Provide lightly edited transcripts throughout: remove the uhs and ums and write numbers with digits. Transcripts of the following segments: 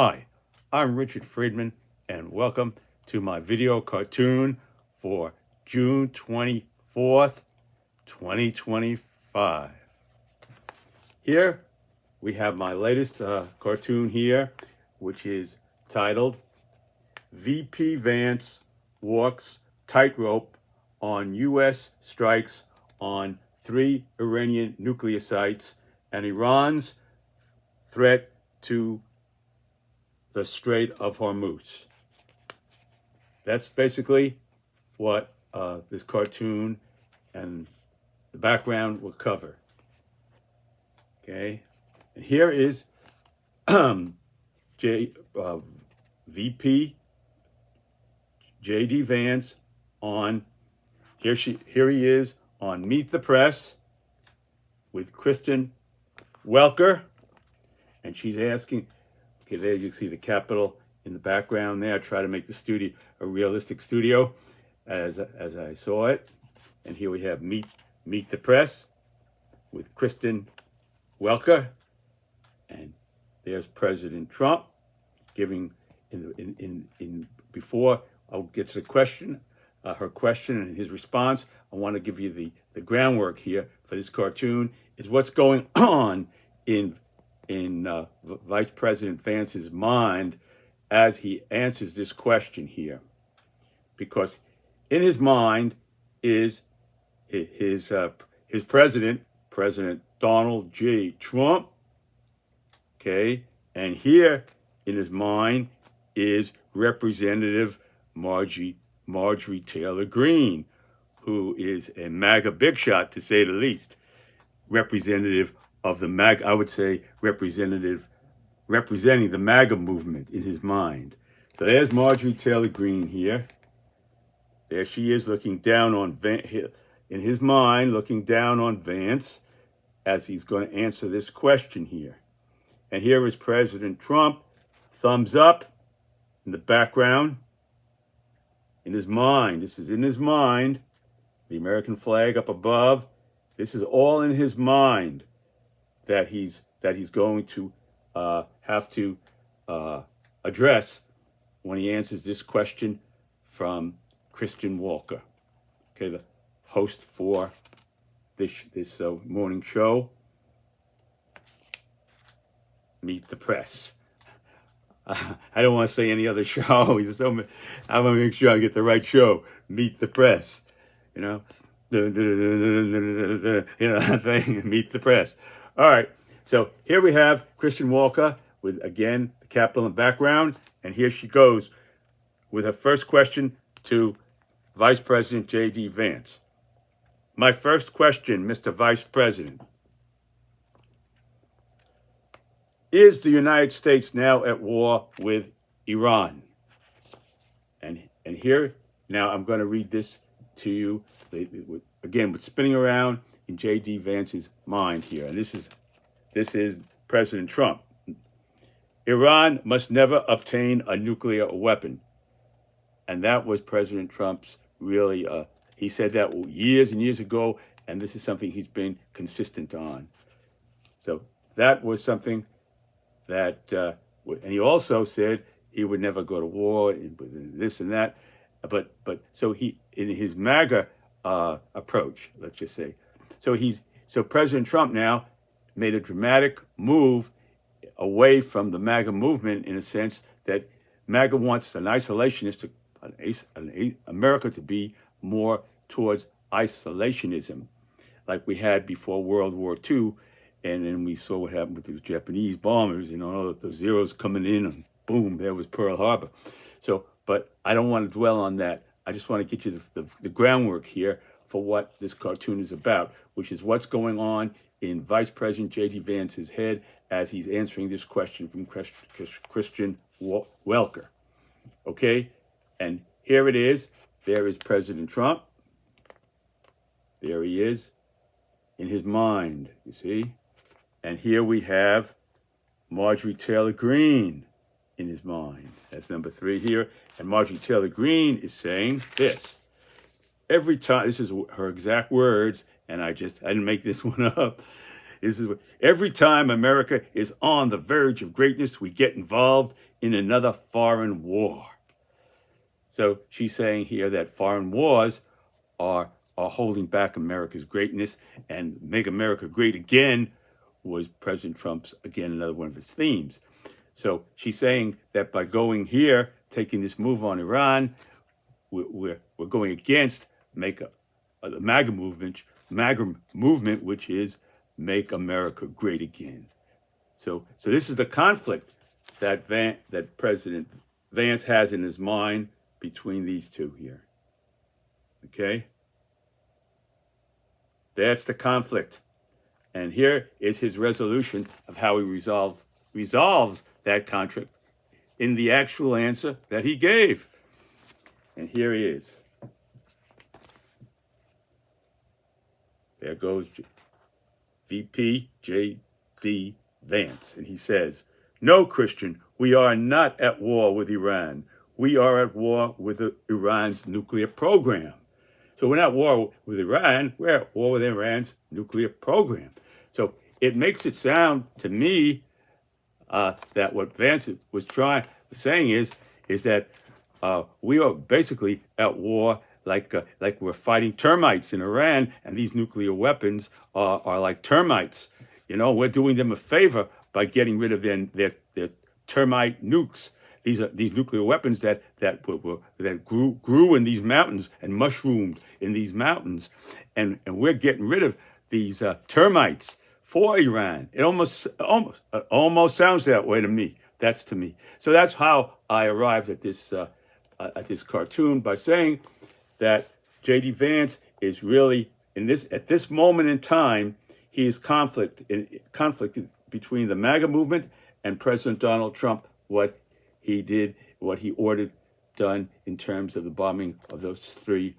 Hi, I'm Richard Friedman, and welcome to my video cartoon for June 24th, 2025. Here we have my latest cartoon here, which is titled VP Vance Walks Tightrope on U.S. Strikes on 3 Iranian nuclear sites and Iran's threat to the Strait of Hormuz. That's basically what this cartoon and the background will cover. Okay, and here is VP J.D. Vance on here he is on Meet the Press with Kristen Welker, and she's asking. Okay, there you see the Capitol in the background there. I try to make the studio a realistic studio as I saw it. And here we have Meet the Press with Kristen Welker. And there's President Trump giving before I'll get to the question, her question and his response. I want to give you the groundwork here for this cartoon is what's going on in Vice President Vance's mind as he answers this question here, because in his mind is his president, President Donald J. Trump. Okay, and here in his mind is Representative Marjorie Taylor Greene, who is a MAGA big shot to say the least, representative of the MAGA, I would say representing the MAGA movement in his mind. So there's Marjorie Taylor Greene here. There she is looking down on in his mind, looking down on Vance as he's going to answer this question here. And here is President Trump, thumbs up in the background. In his mind, this is in his mind, the American flag up above. This is all in his mind that he's going to have to address when he answers this question from Kristen Welker, okay, the host for this morning show, Meet the Press. I don't want to say any other show. I want to make sure I get the right show. Meet the Press, you know, that thing. Meet the Press. All right, so here we have Kristen Welker with, again, the Capitol in the background. And here she goes with her first question to Vice President J.D. Vance. My first question, Mr. Vice President. Is the United States now at war with Iran? And here, now I'm going to read this to you, again, with spinning around in J.D. Vance's mind here. And this is President Trump. Iran must never obtain a nuclear weapon. And that was President Trump's really, he said that years and years ago, and this is something he's been consistent on. So that was something that, and he also said he would never go to war, and this and that. But so he, in his MAGA approach, let's just say, so President Trump now made a dramatic move away from the MAGA movement in a sense that MAGA wants an isolationist, America to be more towards isolationism, like we had before World War II. And then we saw what happened with those Japanese bombers, the zeros coming in, and boom, there was Pearl Harbor. So, but I don't want to dwell on that. I just want to get you the groundwork here for what this cartoon is about, which is what's going on in Vice President J.D. Vance's head as he's answering this question from Kristen Welker. Okay? And here it is. There is President Trump. There he is in his mind, you see? And here we have Marjorie Taylor Greene in his mind. That's number 3 here. And Marjorie Taylor Greene is saying this. Every time, this is her exact words, and I didn't make this one up. Every time America is on the verge of greatness, we get involved in another foreign war. So she's saying here that foreign wars are holding back America's greatness, and Make America Great Again was President Trump's, again, another one of his themes. So she's saying that by going here, taking this move on Iran, we're going against the MAGA movement, which is Make America Great Again. So this is the conflict that President Vance has in his mind between these two here. Okay? That's the conflict. And here is his resolution of how he resolves that conflict in the actual answer that he gave. And here he is. There goes VP J.D. Vance. And he says, "No, Christian, we are not at war with Iran. We are at war with Iran's nuclear program." So we're not at war with Iran, we're at war with Iran's nuclear program. So it makes it sound to me that what Vance was saying is that we are basically at war like we're fighting termites in Iran, and these nuclear weapons are like termites. You know, we're doing them a favor by getting rid of their termite nukes. These nuclear weapons that grew in these mountains and mushroomed in these mountains, and we're getting rid of these termites for Iran. It almost sounds that way to me. That's to me. So that's how I arrived at this cartoon, by saying that J.D. Vance is really at this moment in time, he is conflict between the MAGA movement and President Donald Trump. What he ordered done in terms of the bombing of those 3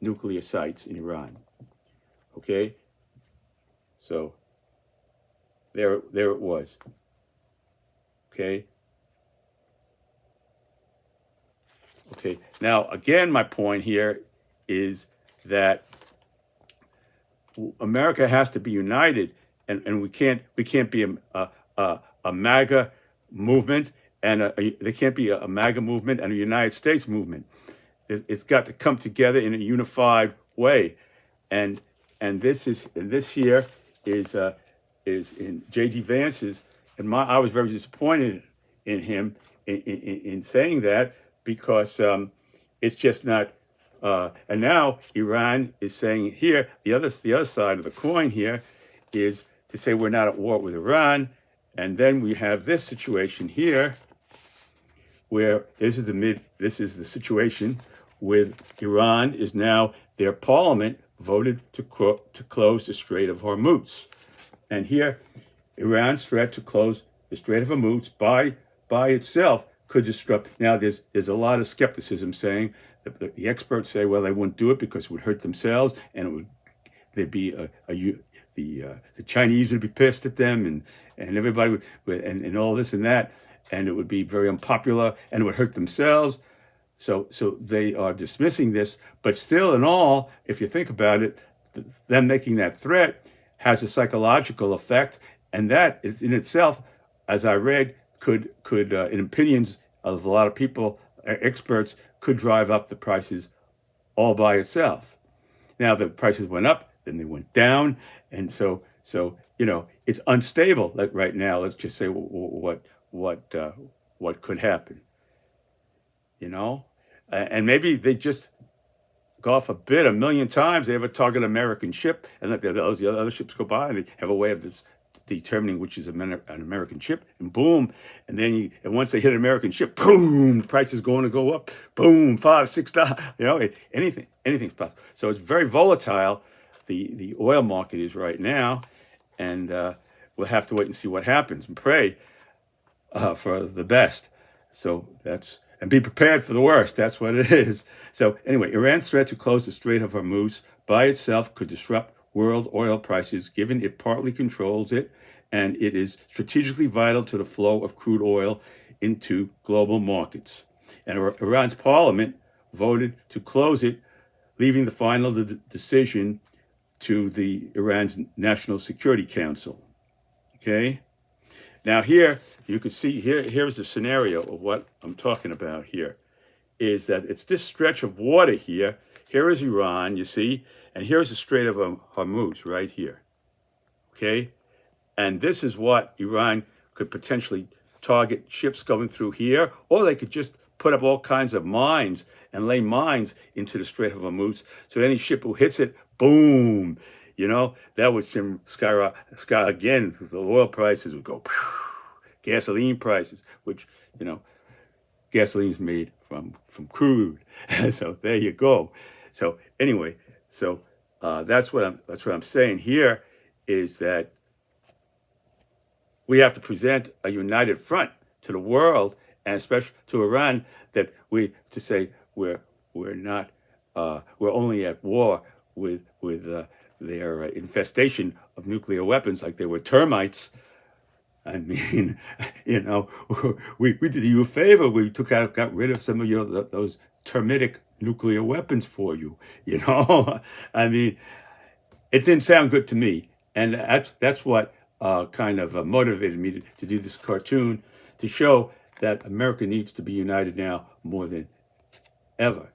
nuclear sites in Iran. Okay, so there it was. Okay. Now again, my point here is that America has to be united, and we can't be a MAGA movement, and there can't be a MAGA movement and a United States movement. It's got to come together in a unified way, and this here is in J.D. Vance's. And I was very disappointed in him in saying that, because it's just not. And now Iran is saying here, the other side of the coin here is to say we're not at war with Iran, and then we have this situation here, where this is the situation with Iran is now their parliament voted to close the Strait of Hormuz, and here Iran's threat to close the Strait of Hormuz by itself could disrupt. Now there's a lot of skepticism saying that the experts say, well, they wouldn't do it because it would hurt themselves, and there'd be the Chinese would be pissed at them, and everybody would and all this and that, and it would be very unpopular, and it would hurt themselves. So they are dismissing this, but still, in all, if you think about it, them making that threat has a psychological effect, and that in itself, as I read, could in opinions of a lot of people, experts, could drive up the prices all by itself. Now the prices went up, then they went down, and so it's unstable. Like right now, let's just say what could happen, and maybe they just go off a bid 1,000,000 times. They have a target American ship, and let the other ships go by, and they have a way of determining which is an American ship, and boom, and then once they hit an American ship, boom, the price is going to go up, boom, $5-6, anything's possible. So it's very volatile. The oil market is right now, and we'll have to wait and see what happens and pray for the best. So and be prepared for the worst. That's what it is. So anyway, Iran's threat to close the Strait of Hormuz by itself could disrupt world oil prices, given it partly controls it, and it is strategically vital to the flow of crude oil into global markets. And Iran's parliament voted to close it, leaving the final decision to the Iran's National Security Council. Okay? Now here, you can see, here's the scenario of what I'm talking about here, is that it's this stretch of water here. Here is Iran, you see, and here's the Strait of Hormuz right here. Okay? And this is what Iran could potentially target ships going through here, or they could just put up all kinds of mines and lay mines into the Strait of Hormuz, so any ship who hits it, boom, that would sky again. The oil prices would go, gasoline prices, which, gasoline is made from crude. So there you go. So anyway, that's what I'm saying here, is that we have to present a united front to the world, and especially to Iran, that to say we're not we're only at war with their infestation of nuclear weapons, like they were termites. I mean, we did you a favor. We got rid of some of those termitic nuclear weapons for you. I mean, it didn't sound good to me, and that's what kind of motivated me to do this cartoon, to show that America needs to be united now more than ever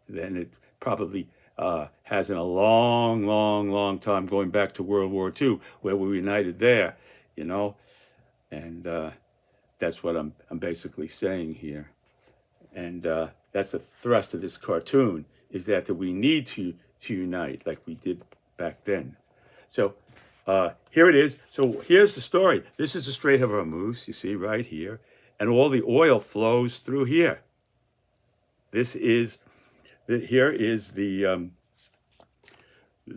than it probably has in a long, long, long time, going back to World War II, where we were united there, and that's what I'm basically saying here. And that's the thrust of this cartoon, is that we need to unite like we did back then. So here it is. So here's the story. This is the Strait of Hormuz, you see right here, and all the oil flows through here. Here is the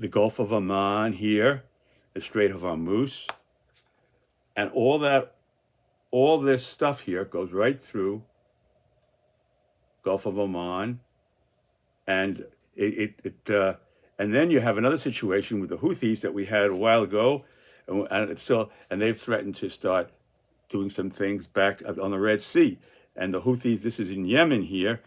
Gulf of Oman here, the Strait of Hormuz, and all this stuff here goes right through Gulf of Oman, and and then you have another situation with the Houthis that we had a while ago, and they've threatened to start doing some things back on the Red Sea. And the Houthis, this is in Yemen here,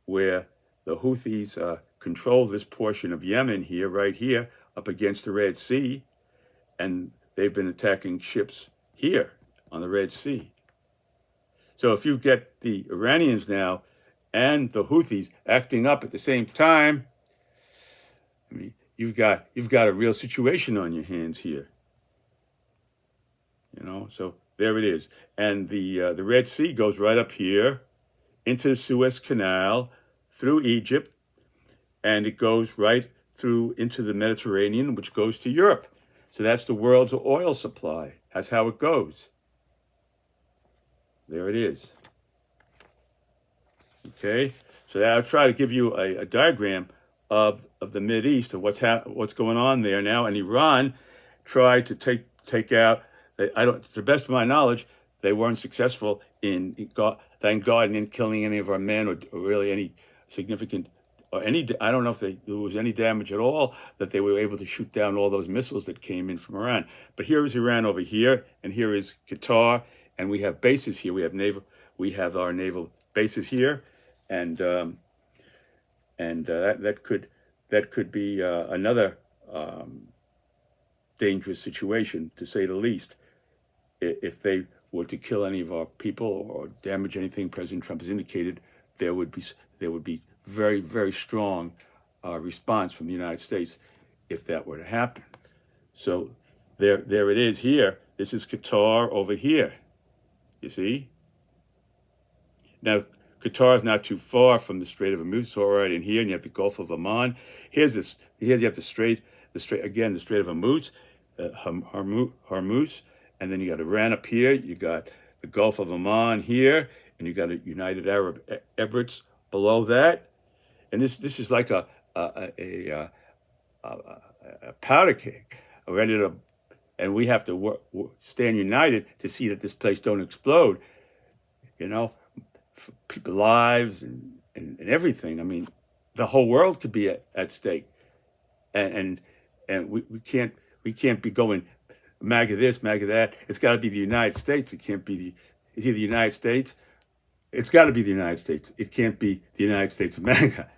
where the Houthis control this portion of Yemen here, right here, up against the Red Sea, and they've been attacking ships here on the Red Sea. So if you get the Iranians now and the Houthis acting up at the same time, I mean, you've got a real situation on your hands here. So there it is. And the Red Sea goes right up here into the Suez Canal, through Egypt, and it goes right through into the Mediterranean, which goes to Europe. So that's the world's oil supply. That's how it goes. There it is. Okay, so I'll try to give you a diagram of the Mideast, of what's going on there now. And Iran tried to take out. To the best of my knowledge, they weren't successful in killing any of our men, or really any significant, or any. I don't know if there was any damage at all, that they were able to shoot down all those missiles that came in from Iran. But here is Iran over here, and here is Qatar, and we have bases here. We have our naval bases here, and that could be another dangerous situation, to say the least, if they were to kill any of our people or damage anything President Trump has indicated. There would be very, very strong response from the United States if that were to happen. So there it is here. This is Qatar over here. You see? Now, Qatar is not too far from the Strait of Hormuz. It's all right in here, and you have the Gulf of Oman. Here you have the Strait of Hormuz, Hormuz, and then you got Iran up here. You got the Gulf of Oman here, and you got a United Arab Emirates below that. And this is like a powder keg. And we have to stand united to see that this place don't explode. People's lives and everything. I mean, the whole world could be at stake, and we can't be going MAGA this, MAGA that. It's got to be the United States. It can't be it's either the United States. It's got to be the United States. It can't be the United States of MAGA.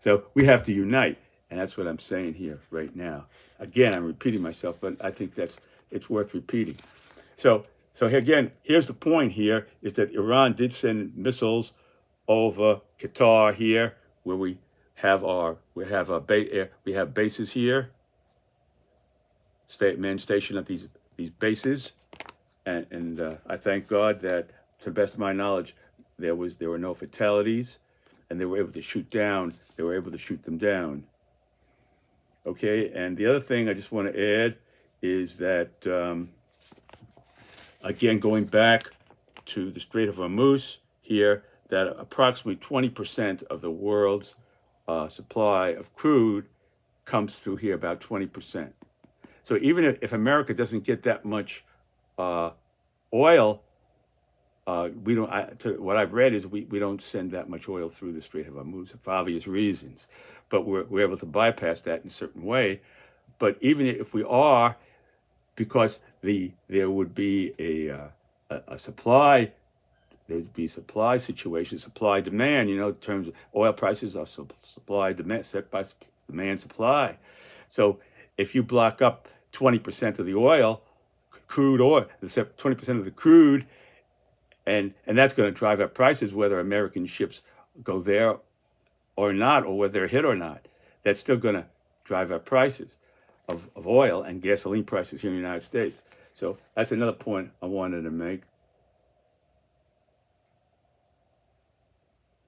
So we have to unite, And that's what I'm saying here right now. Again, I'm repeating myself, but I think it's worth repeating. So again, here's the point here, is that Iran did send missiles over Qatar here, where we have bases here, men stationed at these bases, and I thank God that, to the best of my knowledge, there were no fatalities, and they were able to shoot them down. Okay, and the other thing I just want to add is that, again, going back to the Strait of Hormuz here, that approximately 20% of the world's supply of crude comes through here, about 20%. So even if America doesn't get that much oil, we don't. What I've read is we don't send that much oil through the Strait of Hormuz for obvious reasons, but we're able to bypass that in a certain way. But even if we are, because there would be a supply. There'd be supply situation, supply demand. In terms of oil prices are supply demand, set by demand supply. So if you block up 20% of the oil, crude oil, 20% of the crude, and that's going to drive up prices, whether American ships go there or not, or whether they're hit or not. That's still going to drive up prices of oil and gasoline prices here in the United States. So that's another point I wanted to make.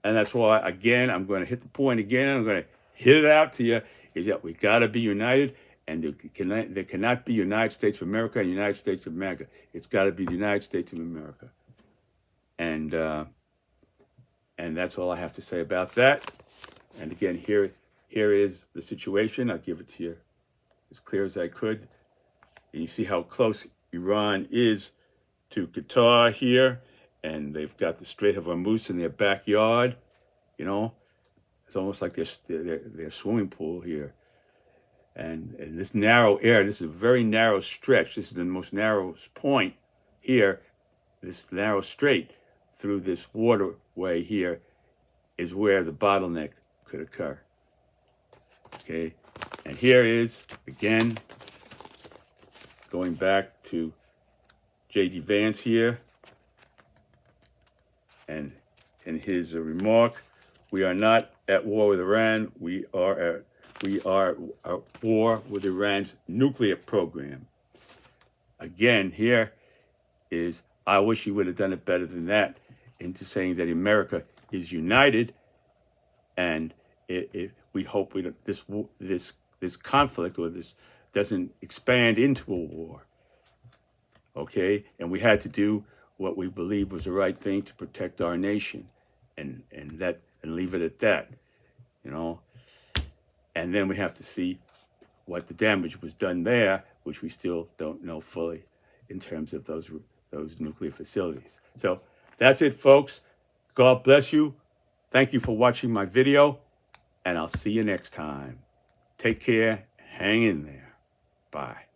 And that's why, again, I'm going to hit the point again. I'm going to hit it out to you, is that we got to be united, and there cannot be United States of America and United States of America. It's got to be the United States of America. And that's all I have to say about that. And again, here is the situation. I'll give it to you as clear as I could. And you see how close Iran is to Qatar here. And they've got the Strait of Hormuz in their backyard. It's almost like their swimming pool here. And this narrow area, this is a very narrow stretch. This is the most narrowest point here. This narrow strait through this waterway here is where the bottleneck could occur. Okay, and here is, again, going back to J.D. Vance here, and in his remark, we are not at war with Iran. We are at war with Iran's nuclear program. Again, here is, I wish he would have done it better than that, into saying that America is united, and we hope this conflict, or this, doesn't expand into a war. Okay, and we had to do what we believe was the right thing to protect our nation, and leave it at that, And then we have to see what the damage was done there, which we still don't know fully in terms of those nuclear facilities. So that's it, folks. God bless you. Thank you for watching my video, and I'll see you next time. Take care. Hang in there. Bye.